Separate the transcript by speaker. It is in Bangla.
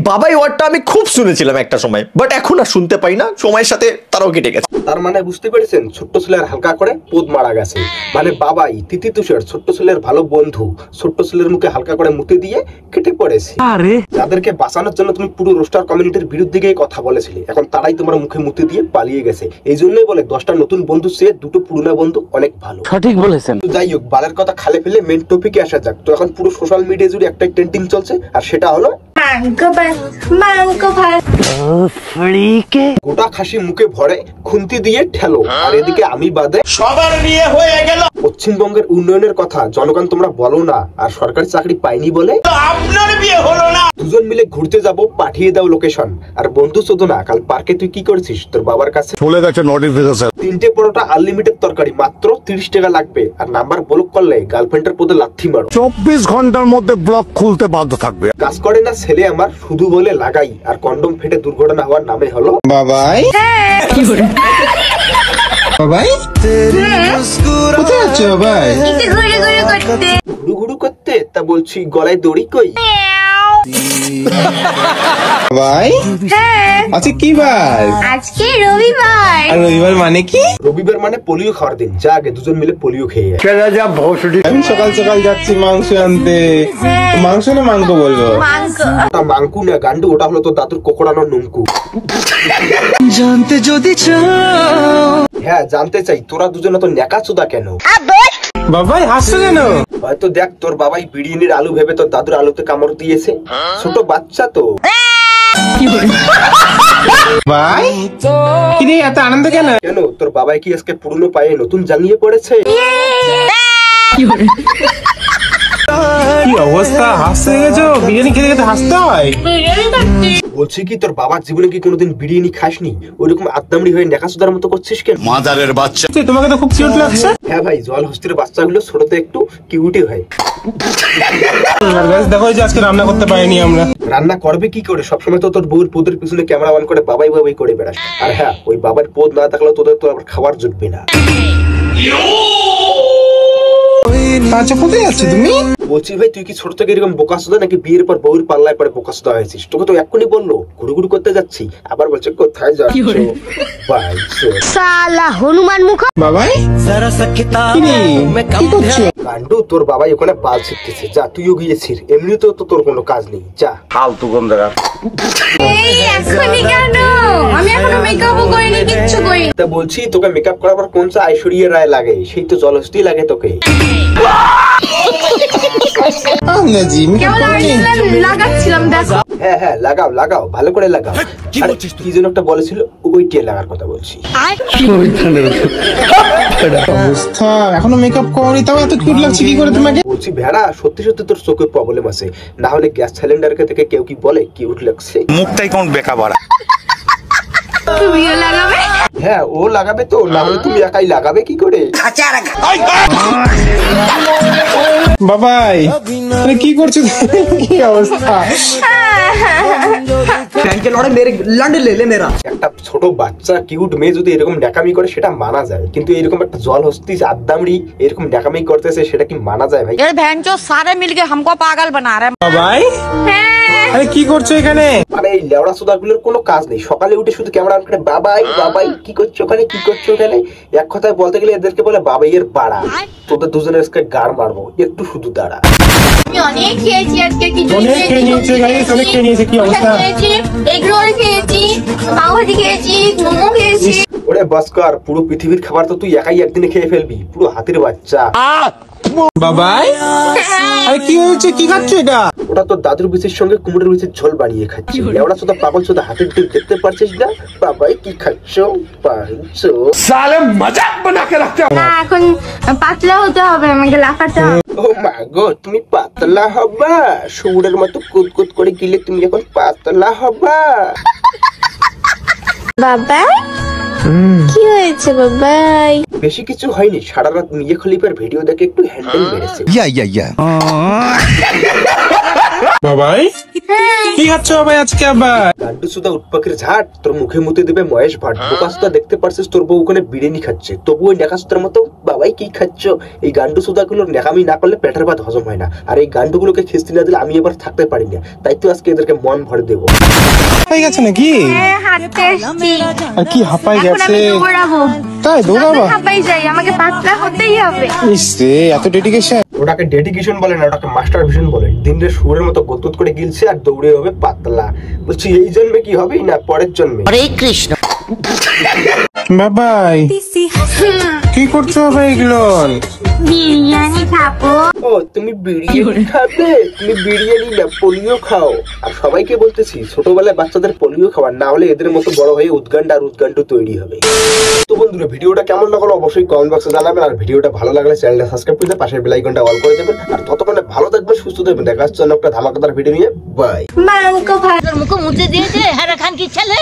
Speaker 1: বাবাই ওয়ার্ডটা আমি খুব শুনেছিলাম একটা সময়, বাট এখন আর শুনতে পাই না, সময়ের সাথে তারাও কেটে গেছে।
Speaker 2: তার মানে বুঝতে পেরেছেন, ছোট্ট ছেলের হালকা করে পোদ মারা গেছে, মানে বাবাই তিতি তুষার ছোট্ট ছেলের ভালো বন্ধু, ছোট্ট ছেলের মুখে হালকা করে মুতে দিয়ে কেটে পড়েছে। যাদেরকে বাঁচানোর জন্য তুমি পুরো রোস্টার কমিউনিটির বিরুদ্ধে গিয়ে কথা বলেছিলে, এখন তারাই তোমার মুখে মুতে দিয়ে পালিয়ে গেছে। এই জন্যই বলে 10টা নতুন বন্ধু চেয়ে 2টো পুরনো বন্ধু অনেক ভালো।
Speaker 3: সঠিক বলেছেন।
Speaker 2: যাই হোক, বালের কথা খালে ফেলে মেন টপিকে আসা যাক। তো এখন পুরো সোশ্যাল মিডিয়া জুড়ে একটাই ট্রেন্ডিং চলছে, আর সেটা হলো গোটা খাসি মুখে ভরে খুন্তি দিয়ে ঠেলো, আর এদিকে আমি বাদে সবার বিয়ে হয়ে গেল। পশ্চিমবঙ্গের উন্নয়নের কথা জনগণ তোমরা বলো না, আর সরকারি চাকরি পাইনি বলে আপনার বিয়ে হলো না। দুজন মিলে ঘুরতে যাব, পাঠিয়ে দাও লোকেশন। আর বন্ধু চোদনা, কাল পার্কে তুই কি করেছিস? তোর বাবার কাছে
Speaker 4: চলে গেছে নোটিফিকেশন।
Speaker 2: 3টে পরোটা আনলিমিটেড তরকারি মাত্র 30 টাকা লাগবে, আর নাম্বার ব্লক করলে গার্লফ্রেন্ডের পদে লাথি মারো।
Speaker 4: 24 ঘন্টার মধ্যে ব্লক খুলতে বাধ্য থাকবে।
Speaker 2: কাজ করে না ছেলে আমার, শুধু বলে লাগাই, আর কন্ডম ফেটে দুর্ঘটনা হওয়ার নামে হলো
Speaker 5: বাবাই। বাবাই কোথায় আছো বাবাই?
Speaker 2: ঘুরু ঘুরু করতে, তা বলছি গলায় দড়ি কই?
Speaker 5: বাবাই আজকে কি বার?
Speaker 6: আজকে রবিবার।
Speaker 5: আর রবিবার মানে কি?
Speaker 2: রবিবার মানে পোলিও খাওয়ার দিন। যা আগে দুজন মিলে পোলিও খেয়ে আয়।
Speaker 5: আমি সকাল সকাল যাচ্ছি মাংস আনতে। মাংস না মাংস বলবো?
Speaker 2: ওটা মাংকু না গান্ডু, ওটা হলো তো দাদুর কোকড়ানোর নুমকু।
Speaker 5: জানতে যদি চাও।
Speaker 2: হ্যাঁ জানতে চাই, তোরা দুজনে তো নেকাচোদা কেন?
Speaker 5: বাবাই হাসছো কেন?
Speaker 2: হয়তো দেখ, তোর বাবাই বিরিয়ানির আলু ভেবে তোর দাদুর আলুতে কামড় দিয়েছে। ছোট বাচ্চা তো।
Speaker 5: ভাই কি রে, এত আনন্দ কেন?
Speaker 2: কেন, তোর বাবাই কি আজকে পুরনো পায়ে নতুন জানিয়ে পড়েছে?
Speaker 5: কি অবস্থা, হাসতে গেছো? বিরিয়ানি খেতে খেতে হাসতে হয়?
Speaker 2: বলছি কি, তোর বাবার জীবনে কি কোনোদিন বিরিয়ানি খাসনি? ওইরকম আদ্দামড়ি হয়ে নেকাচোদার মতো করছিস কেন?
Speaker 4: মাদারের বাচ্চা।
Speaker 5: তোমাকে তো খুব কিউট লাগছে।
Speaker 2: হ্যাঁ ভাই, জল হস্তির বাচ্চাগুলো ছোটতে একটু কিউটি হয়।
Speaker 5: দেখো যে আজকে রান্না করতে পারিনি আমরা।
Speaker 2: রান্না করবে কি করে? সবসময় তো তোর বউর পোদের পিছনে ক্যামেরা অন করে বাবাই বাবাই করে বেড়াস। আর হ্যাঁ, ওই বাবার পোদ না থাকলে তোদের তো আবার খাবার জুটবে না।
Speaker 5: আচ্ছা কোথায় আছো তুমি?
Speaker 2: বলছি ভাই, তুই কি ছোট থেকে এরকম বোকাসোদা, নাকি বিয়ের পর বউর পাল্লায় পরে বোকাসোদা হয়েছিস? তোকে তো এক্ষুনি বললো ঘুরু ঘুরু করতে যাচ্ছি, আবার বলছে কোথায় যাচ্ছ?
Speaker 6: সালা হনুমান মুখ।
Speaker 5: বাবাই কি করছো?
Speaker 2: গান্ডু, তোর বাবাই ওখানে বাল শিখতেছে, যা তুইও গিয়েছিস। এমনিতেও তো তোর কোনো কাজ নেই, যা।
Speaker 4: ফালতু গন্ধরা।
Speaker 6: এই এখনই কেন? আমি এখনো মেকআপও করিনি, কিচ্ছু করিনি।
Speaker 2: তা বলছি, তোকে মেকআপ করার পর কোন চা ঐশ্বরিয়া রায় লাগে? সেই তো জলহস্তি লাগে তোকে।
Speaker 6: লাগাচ্ছিলাম, দেখো।
Speaker 2: হ্যাঁ হ্যাঁ, লাগাও লাগাও, ভালো করে লাগাও। কি যেন একটা বলেছিল, ওইটা লাগার কথা বলছি।
Speaker 5: অবস্থা, এখনো মেকআপ করি, তাও এত কিউট লাগছে কি করে তোমাকে?
Speaker 2: বলছি ভেড়া, সত্যি সত্যি তোর চোখে প্রবলেম আছে, না হলে গ্যাস সিলিন্ডারকে থেকে কেউ কি বলে কিউট লাগছে?
Speaker 4: মুখটাই কোন বেকা বাড়া।
Speaker 6: তুমিও লাগাবে?
Speaker 2: হ্যাঁ, ও লাগাবে তো, না হলে তুমি একাই লাগাবে কি করে?
Speaker 5: বাবাই কি করছো? কি অবস্থা?
Speaker 2: একটা ছোট বাচ্চা কিউট মেয়ে যদি এরকম ন্যাকামি করে সেটা মানা যায়, কিন্তু এরকম একটা জল হস্তি আদ্দামড়ি এরকম ন্যাকামি করতেছে, সেটা কি মানা যায় ভাই?
Speaker 7: यार बहन जो सारे मिलके हमको पागल बना रहे हैं।
Speaker 5: বাবাই আরে কি করছো এখানে?
Speaker 2: মানে এই লেওড়া সুদাগুলোর কোনো কাজ নেই, সকালে উঠে শুধু ক্যামেরা অন করে বাবাই বাবাই কি করছো ওখানে, কি করছো ওখানে। এক কথায় বলতে গেলে এদেরকে বলে বাবাইয়ের বাড়া। তোদের দুজনের আজকে গাড় মারবো, একটু শুধু দাঁড়া।
Speaker 6: আমি অনেক খেয়েছি আজকে, কিছু
Speaker 5: অনেক খেয়ে নিয়েছে গাইস, অনেক খেয়ে নিয়েছে। কি অবস্থা?
Speaker 6: খেয়েছি, এগ রোল খেয়েছি, পাও ভাজি খেয়েছি, মোমো খেয়েছি।
Speaker 2: ওরে বাস কর, পুরো পৃথিবীর খাবার তো তুই একাই একদিনে খেয়ে ফেলবি, পুরো হাতির বাচ্চা।
Speaker 5: বাবাই আরে কি হয়েছে, কি খাচ্ছো এটা?
Speaker 2: ওটা তোর দাদুর বিচির সঙ্গে কুমড়োর বিচির ঝোল বানিয়ে খাচ্ছি। ওটা শুধু পাগল, শুধু হাতের দিক দেখতে পারছিস না? বাবাই কি খাচ্ছো? পাঁচছো
Speaker 4: সালে মজাক বানাকে রাখতে।
Speaker 6: না, এখন পাতলা হতে হবে, আমাকে লাফাতে হবে।
Speaker 2: ও মা গো, তুমি পাতলা হবা? শুয়োরের মতো কুদকুদ করে গিলে তুমি এখন পাতলা হবা?
Speaker 6: বাবা কি হয়েছে বাবাই?
Speaker 2: বেশি কিছু হয়নি, সারা রাত মিয়া খলিফার ভিডিও দেখে একটু হ্যান্ডেল মেরেছে।
Speaker 5: বাবাই কি খাচ্ছ ভাই আজকে আবার?
Speaker 2: গান্ডু সুদা উটপাখির ঝাট তোর মুখে মুতে দেবে মহেশ ভাট। বোকা সুদা দেখতে পারছিস তোর বউ ওখানে বিরিয়ানি খাচ্ছে, তবু ওই নেকা সুদার মতো বাবাই কি খাচ্ছ। এই গান্ডু সুদা গুলোর নেকামি না করলে পেটের ভাত হজম হয় না, আর এই গান্ডু গুলোকে খিস্তি না দিলে আমি এবার থাকতে পারি না। তাই তো আজকে এদেরকে মন ভরে দেবো।
Speaker 5: হয়ে গেছে নাকি?
Speaker 6: হ্যাঁ, হাঁটতে এসছি।
Speaker 5: আর কি হাঁপাই
Speaker 6: এখন
Speaker 5: গেছে?
Speaker 6: আমি দৌড়াবো।
Speaker 5: তাই দৌড়াবা?
Speaker 6: হাঁপাই যাই, আমাকে পাতলা হতেই হবে।
Speaker 5: ইস রে, এত ডেডিকেশন।
Speaker 2: ওটাকে ডেডিকেশন বলে না, ওটাকে মাস্টার ভিশন বলে। দিনের সুরের মতো গদগদ করে গিলছে আর দৌড়ে হবে পাতলা। বলছি এই জন্মে কি হবে না পরের জন্মে?
Speaker 5: বাবাই কি করছো ভাই এগুলো?
Speaker 6: বিরিয়ানি খাবো।
Speaker 2: ও তুমি বিরিয়ানি খাবে? তুমি বিরিয়ানি না পোলিও খাও। আর সবাইকে বলতেছি ছোটবেলায় বাচ্চাদের পোলিও খাওয়ার, না হলে এদের মতো বড় হয়ে উদ্গান্ড আর উদ্গান্ড তৈরি হবে। তো বন্ধুরা ভিডিওটা কেমন লাগলো অবশ্যই কমেন্ট বক্সে জানাবেন, আর ভিডিওটা ভালো লাগলে চ্যানেলটা সাবস্ক্রাইব করে পাশের বেল আইকনটা অল করে দেবেন। আর ততক্ষণে ভালো থাকবেন, সুস্থ থাকবেন। দেখা হচ্ছে অন্য একটা ধামাকাদার ভিডিও নিয়ে। বাই।
Speaker 6: মাংস ভাত।
Speaker 7: मुझको मुझे दिए थे हर खान की चले